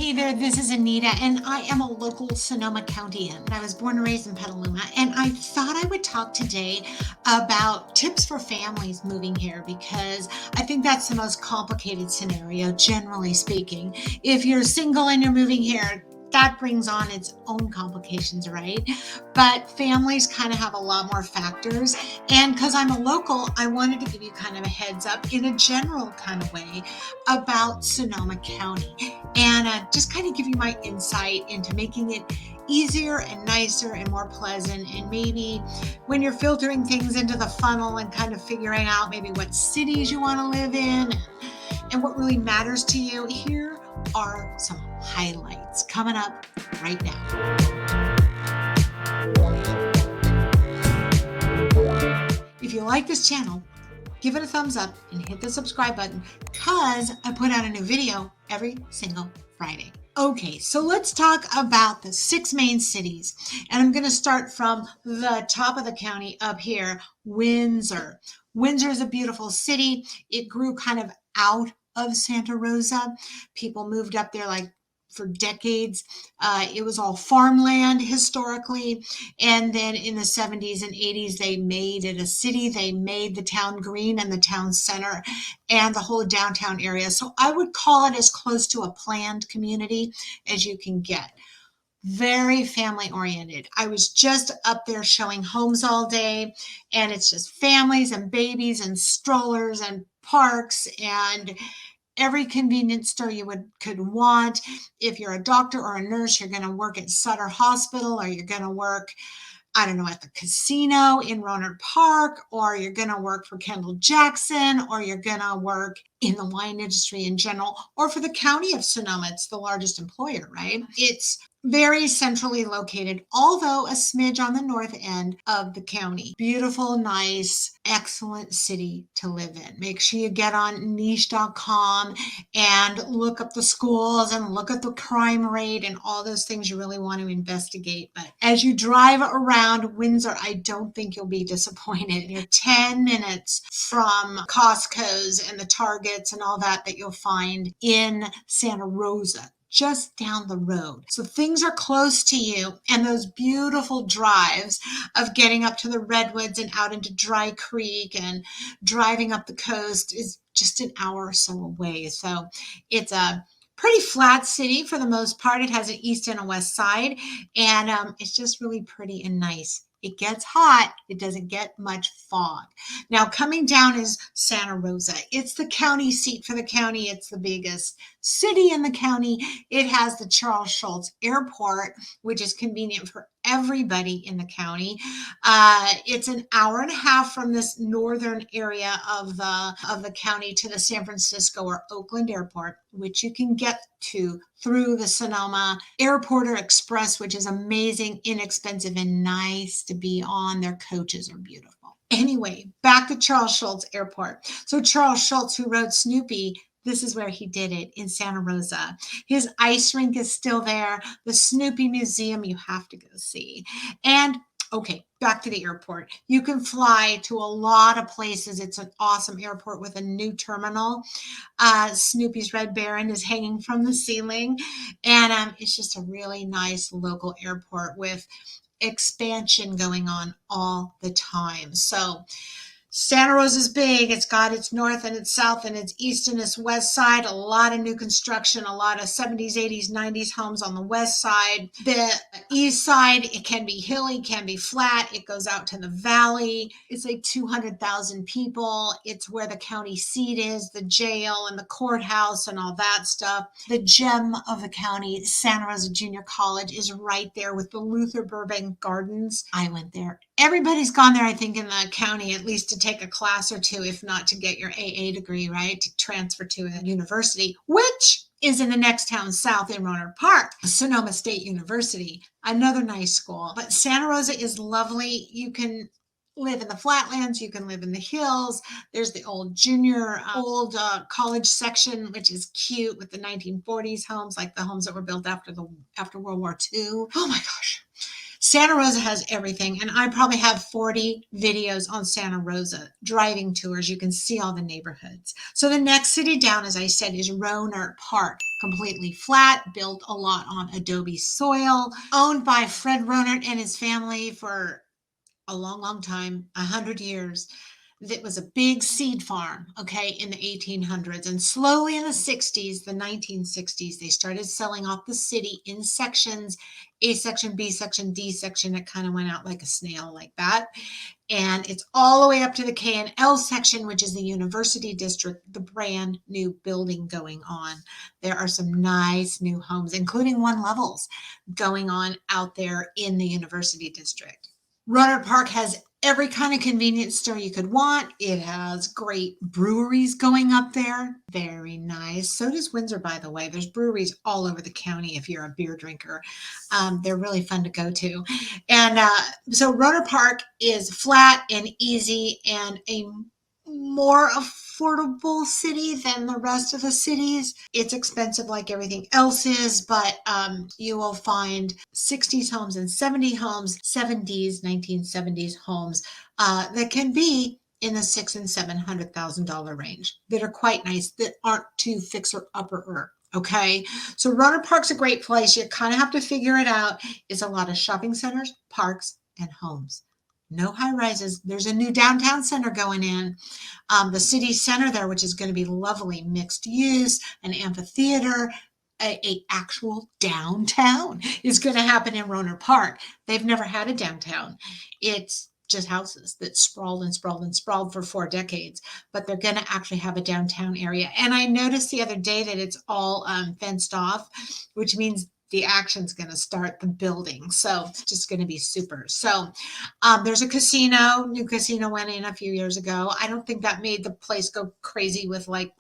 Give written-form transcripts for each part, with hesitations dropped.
Hey there, this is Anita, and I am a local Sonoma County-an. I was born and raised in Petaluma, and I thought I would talk today about tips for families moving here because I think that's the most complicated scenario, generally speaking. If you're single and you're moving here, that brings on its own complications, right? But families kind of have a lot more factors. And because I'm a local, I wanted to give you kind of a heads up in a general kind of way about Sonoma County and just kind of give you my insight into making it easier and nicer and more pleasant. And maybe when you're filtering things into the funnel and kind of figuring out maybe what cities you want to live in and what really matters to you, here are some highlights coming up right now. If you like this channel, give it a thumbs up and hit the subscribe button because I put out a new video every single Friday. Okay, so let's talk about the 6 main cities. And I'm going to start from the top of the county up here, Windsor. Windsor is a beautiful city. It grew kind of out of Santa Rosa. People moved up there like for decades. It was all farmland historically. And then in the 70s and 80s, they made it a city. They made the town green and the town center and the whole downtown area. So I would call it as close to a planned community as you can get. Very family oriented. I was just up there showing homes all day, and it's just families and babies and strollers and parks and every convenience store you could want. If you're a doctor or a nurse, you're going to work at Sutter Hospital, or you're going to work, I don't know, at the casino in Rohnert Park, or you're going to work for Kendall Jackson, or you're going to work in the wine industry in general, or for the county of Sonoma. It's the largest employer, right? It's very centrally located, although a smidge on the north end of the county. Beautiful, nice, excellent city to live in. Make sure you get on niche.com and look up the schools and look at the crime rate and all those things you really want to investigate. But as you drive around Windsor, I don't think you'll be disappointed. You're 10 minutes from Costco's and the Targets and all that you'll find in Santa Rosa, just down the road. So things are close to you, and those beautiful drives of getting up to the Redwoods and out into Dry Creek and driving up the coast is just an hour or so away. So it's a pretty flat city for the most part. It has an east and a west side, and it's just really pretty and nice. It gets hot. It doesn't get much fog. Now, coming down is Santa Rosa. It's the county seat for the county. It's the biggest city in the county. It has the Charles Schulz Airport, which is convenient for everybody in the county. It's an hour and a half from this northern area of the county to the San Francisco or Oakland Airport, which you can get to through the Sonoma Airporter Express, which is amazing, inexpensive, and nice to be on. Their coaches are beautiful. Anyway, back to Charles Schulz Airport. So Charles Schulz, who wrote Snoopy, this is where he did it, in Santa Rosa. His ice rink is still there. The Snoopy Museum you have to go see. And okay, back to the airport. You can fly to a lot of places. It's an awesome airport with a new terminal. Snoopy's Red Baron is hanging from the ceiling. And it's just a really nice local airport with expansion going on all the time. So Santa Rosa's big. It's got its north and its south and its east and its west side. A lot of new construction, a lot of 70s, 80s, 90s homes on the west side. The east side, it can be hilly, can be flat. It goes out to the valley. It's like 200,000 people. It's where the county seat is, the jail and the courthouse and all that stuff. The gem of the county, Santa Rosa Junior College, is right there with the Luther Burbank Gardens. I went there. Everybody's gone there, I think, in the county, at least to take a class or two, if not to get your AA degree, right? To transfer to a university, which is in the next town south in Rohnert Park, Sonoma State University, another nice school. But Santa Rosa is lovely. You can live in the flatlands, you can live in the hills. There's the old college section, which is cute with the 1940s homes, like the homes that were built after World War II. Oh my gosh. Santa Rosa has everything, and I probably have 40 videos on Santa Rosa, driving tours. You can see all the neighborhoods. So the next city down, as I said, is Rohnert Park. Completely flat, built a lot on adobe soil, owned by Fred Rohnert and his family for a long, long time, 100 years. That was a big seed farm, okay, in the 1800s. And slowly in the 60s, the 1960s, they started selling off the city in sections, A section, B section, D section. It kind of went out like a snail like that. And it's all the way up to the K and L section, which is the University District, the brand new building going on. There are some nice new homes, including one levels going on out there in the University District. Rohnert Park has every kind of convenience store you could want. It has great breweries going up there. Very nice. So does Windsor, by the way. There's breweries all over the county if you're a beer drinker. They're really fun to go to. And so Rohnert Park is flat and easy and a more affordable city than the rest of the cities. It's expensive like everything else is, but you will find 60s homes and 1970s homes that can be in the $600,000 and $700,000 range that are quite nice, that aren't too fixer upper. Okay, so Rohnert Park's a great place. You kind of have to figure it out. It's a lot of shopping centers, parks, and homes. No high rises. There's a new downtown center going in. The city center there, which is going to be lovely, mixed use, an amphitheater, a actual downtown is going to happen in Rohnert Park. They've never had a downtown. It's just houses that sprawled and sprawled and sprawled for 4 decades, but they're going to actually have a downtown area. And I noticed the other day that it's all fenced off, which means the action's going to start the building. So it's just going to be super. So there's a casino. New casino went in a few years ago. I don't think that made the place go crazy with like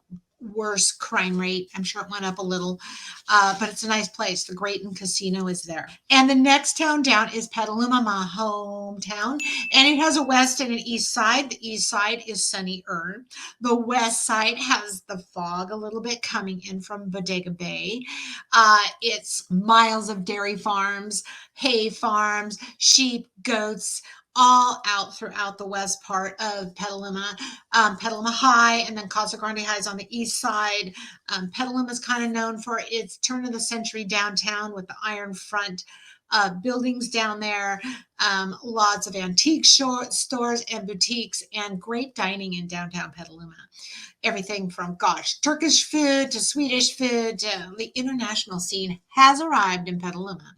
worse crime rate. I'm sure it went up a little, but it's a nice place. The Grayton Casino is there. And the next town down is Petaluma, my hometown. And it has a west and an east side. The east side is sunnier. The west side has the fog a little bit coming in from Bodega Bay. It's miles of dairy farms, hay farms, sheep, goats, all out throughout the west part of Petaluma. Petaluma High and then Casa Grande High is on the east side. Petaluma is kind of known for its turn of the century downtown with the iron front buildings down there. Lots of antique stores and boutiques and great dining in downtown Petaluma. Everything from, Turkish food to Swedish food to the international scene has arrived in Petaluma.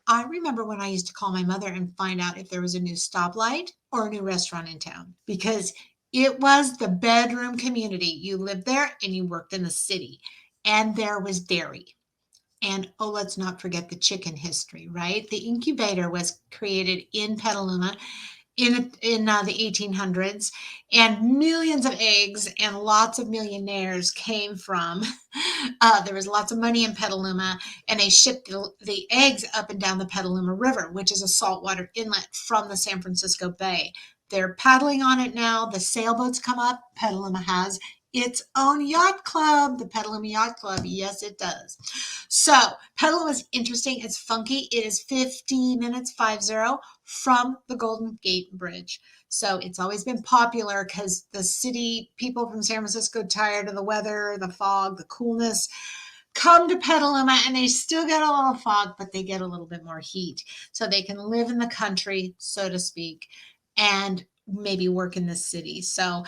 I remember when I used to call my mother and find out if there was a new stoplight or a new restaurant in town, because it was the bedroom community. You lived there and you worked in the city, and there was dairy. And let's not forget the chicken history, right? The incubator was created in Petaluma in the 1800s, and millions of eggs and lots of millionaires came from. There was lots of money in Petaluma, and they shipped the eggs up and down the Petaluma River, which is a saltwater inlet from the San Francisco Bay. They're paddling on it now. The sailboats come up. Petaluma has its own yacht club, the Petaluma Yacht Club. Yes, it does. So Petaluma is interesting. It's funky. It is 50 minutes, 50, from the Golden Gate Bridge. So it's always been popular because the city people from San Francisco, tired of the weather, the fog, the coolness, come to Petaluma, and they still get a little fog, but they get a little bit more heat. So they can live in the country, so to speak, and maybe work in the city. So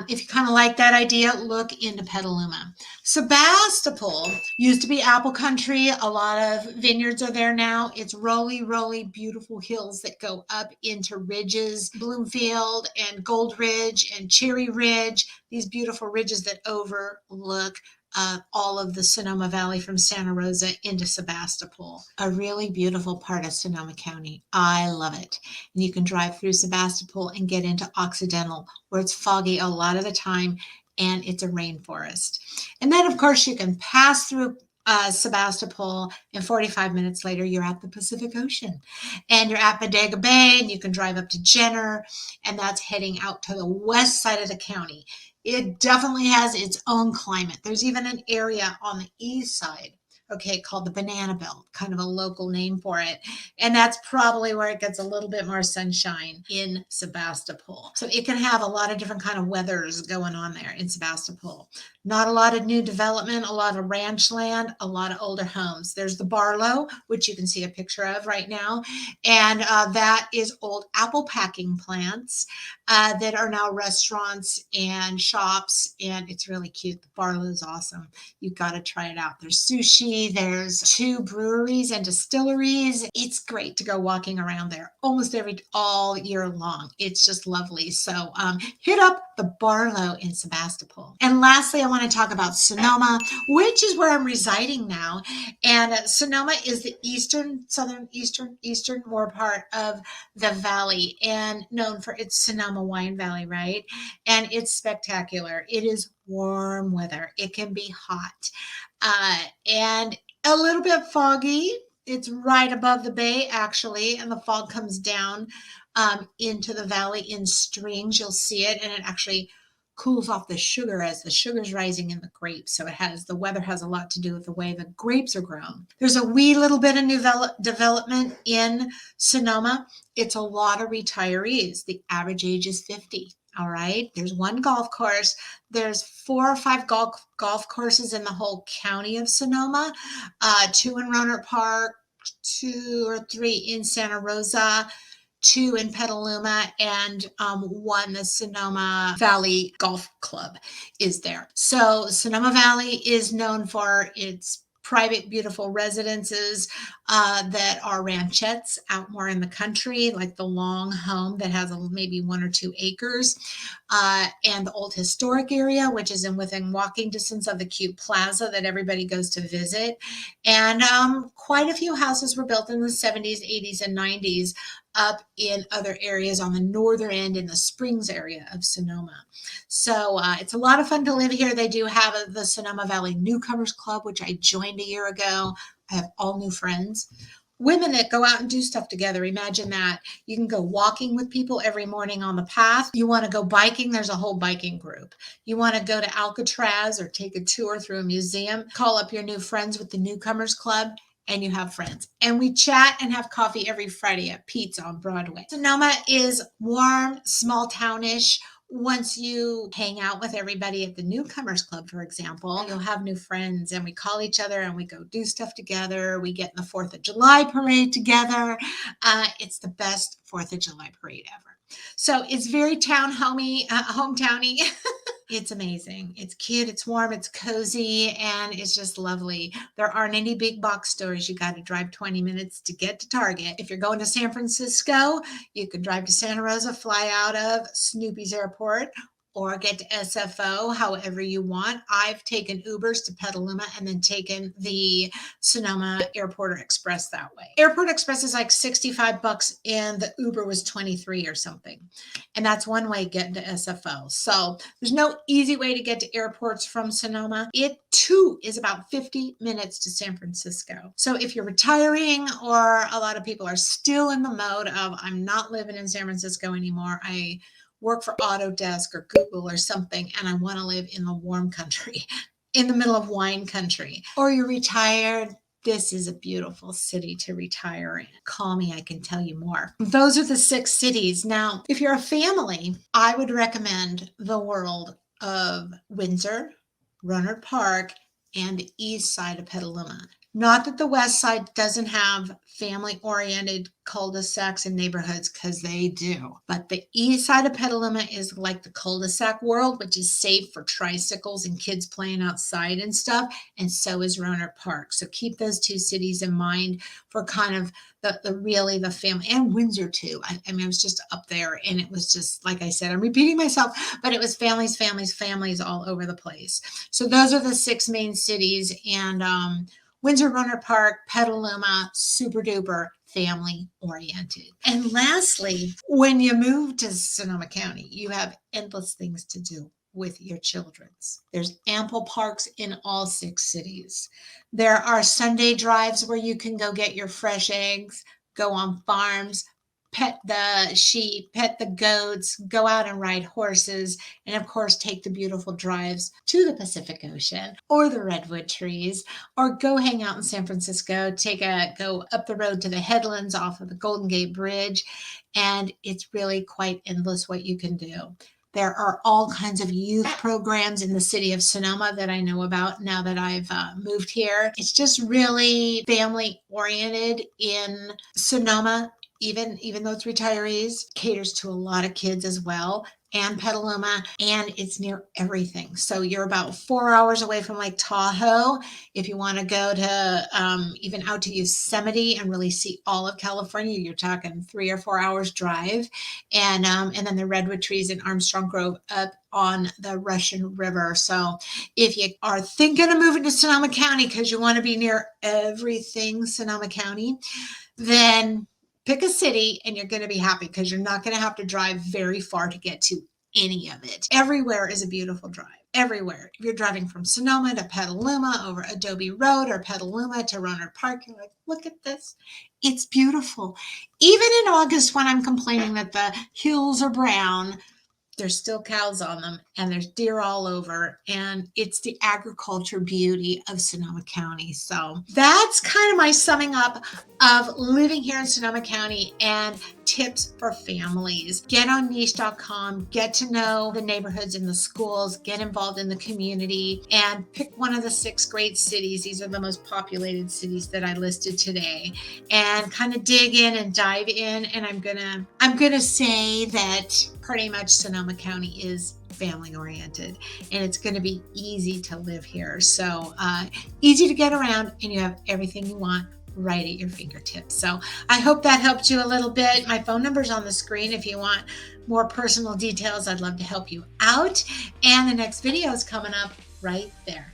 if you kind of like that idea, look into Petaluma. Sebastopol used to be apple country. A lot of vineyards are there now. It's rolly, beautiful hills that go up into ridges, Bloomfield and Gold Ridge and Cherry Ridge, these beautiful ridges that overlook all of the Sonoma Valley from Santa Rosa into Sebastopol. A really beautiful part of Sonoma County. I love it. And you can drive through Sebastopol and get into Occidental, where it's foggy a lot of the time, and it's a rainforest. And then, of course, you can pass through Sebastopol, and 45 minutes later, you're at the Pacific Ocean. And you're at Bodega Bay, and you can drive up to Jenner, and that's heading out to the west side of the county. It definitely has its own climate. There's even an area on the east side okay, called the Banana Belt, kind of a local name for it. And that's probably where it gets a little bit more sunshine in Sebastopol. So it can have a lot of different kind of weathers going on there in Sebastopol. Not a lot of new development, a lot of ranch land, a lot of older homes. There's the Barlow, which you can see a picture of right now. And that is old apple packing plants that are now restaurants and shops. And it's really cute. The Barlow is awesome. You've got to try it out. There's sushi. There's 2 breweries and distilleries. It's great to go walking around there all year long. It's just lovely. So hit up the Barlow in Sebastopol. And lastly, I want to talk about Sonoma, which is where I'm residing now. And Sonoma is the eastern more part of the valley and known for its Sonoma wine valley, right? And it's spectacular. It is warm weather. It can be hot and a little bit foggy. It's right above the bay, actually, and the fog comes down into the valley in streams. You'll see it, and it actually cools off the sugar as the sugar's rising in the grapes. So the weather has a lot to do with the way the grapes are grown. There's a wee little bit of new development in Sonoma. It's a lot of retirees. The average age is 50. All right. There's 1 golf course. There's 4 or 5 golf courses in the whole county of Sonoma. 2 in Rohnert Park, 2 or 3 in Santa Rosa, 2 in Petaluma, and 1, the Sonoma Valley Golf Club is there. So Sonoma Valley is known for its private, beautiful residences that are ranchettes out more in the country, like the long home that has maybe 1 or 2 acres, and the old historic area, which is within walking distance of the cute plaza that everybody goes to visit. And quite a few houses were built in the 70s, 80s, and 90s up in other areas on the northern end in the Springs area of Sonoma. So it's a lot of fun to live here. They do have the Sonoma Valley Newcomers Club, which I joined a year ago. I have all new friends. Women that go out and do stuff together. Imagine that. You can go walking with people every morning on the path. You want to go biking, there's a whole biking group. You want to go to Alcatraz or take a tour through a museum, call up your new friends with the Newcomers Club, and you have friends. And we chat and have coffee every Friday at Pete's on Broadway. Sonoma is warm, small townish. Once you hang out with everybody at the Newcomers Club, for example, you'll have new friends, and we call each other and we go do stuff together. We get in the 4th of July parade together. It's the best 4th of July parade ever. So it's very hometowny. It's amazing. It's cute. It's warm. It's cozy. And it's just lovely. There aren't any big box stores. You got to drive 20 minutes to get to Target. If you're going to San Francisco, you could drive to Santa Rosa, fly out of Snoopy's airport, or get to SFO, however you want. I've taken Ubers to Petaluma and then taken the Sonoma Airport Express that way. Airport Express is like $65 and the Uber was 23 or something. And that's one way getting to SFO. So there's no easy way to get to airports from Sonoma. It too is about 50 minutes to San Francisco. So if you're retiring, or a lot of people are still in the mode of, I'm not living in San Francisco anymore, I work for Autodesk or Google or something, and I want to live in the warm country, in the middle of wine country, or you're retired, this is a beautiful city to retire in. Call me, I can tell you more. Those are the 6 cities. Now, if you're a family, I would recommend the world of Windsor, Rohnert Park, and the east side of Petaluma. Not that the west side doesn't have family-oriented cul-de-sacs and neighborhoods, because they do. But the east side of Petaluma is like the cul-de-sac world, which is safe for tricycles and kids playing outside and stuff. And so is Rohnert Park. So keep those 2 cities in mind for kind of the family, and Windsor too. I mean, I was just up there, and it was just, like I said, I'm repeating myself, but it was families all over the place. So those are the 6 main cities, and Windsor, Rohnert Park, Petaluma, super duper family oriented. And lastly, when you move to Sonoma County, you have endless things to do with your children's. There's ample parks in all 6 cities. There are Sunday drives where you can go get your fresh eggs, go on farms, pet the sheep, pet the goats, go out and ride horses, and of course, take the beautiful drives to the Pacific Ocean or the redwood trees, or go hang out in San Francisco, go up the road to the headlands off of the Golden Gate Bridge, and it's really quite endless what you can do. There are all kinds of youth programs in the city of Sonoma that I know about now that I've moved here. It's just really family oriented in Sonoma, even though it's retirees, caters to a lot of kids as well, and Petaluma, and it's near everything. So you're about 4 hours away from Lake Tahoe. If you want to go to even out to Yosemite and really see all of California, you're talking 3 or 4 hours drive, and then the redwood trees in Armstrong Grove up on the Russian River. So if you are thinking of moving to Sonoma County because you want to be near everything Sonoma County, then pick a city and you're going to be happy because you're not going to have to drive very far to get to any of it. Everywhere is a beautiful drive. Everywhere. If you're driving from Sonoma to Petaluma over Adobe Road or Petaluma to Rohnert Park, you're like, look at this. It's beautiful. Even in August when I'm complaining that the hills are brown, there's still cows on them and there's deer all over, and it's the agriculture beauty of Sonoma County. So that's kind of my summing up of living here in Sonoma County and tips for families. Get on niche.com, get to know the neighborhoods and the schools, get involved in the community, and pick one of the 6 great cities. These are the most populated cities that I listed today, and kind of dig in and dive in. And I'm gonna say that pretty much Sonoma County is family oriented, and it's going to be easy to live here. So easy to get around, and you have everything you want right at your fingertips. So I hope that helped you a little bit. My phone number is on the screen. If you want more personal details, I'd love to help you out. And the next video is coming up right there.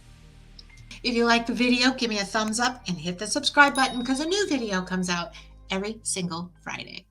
If you like the video, give me a thumbs up and hit the subscribe button because a new video comes out every single Friday.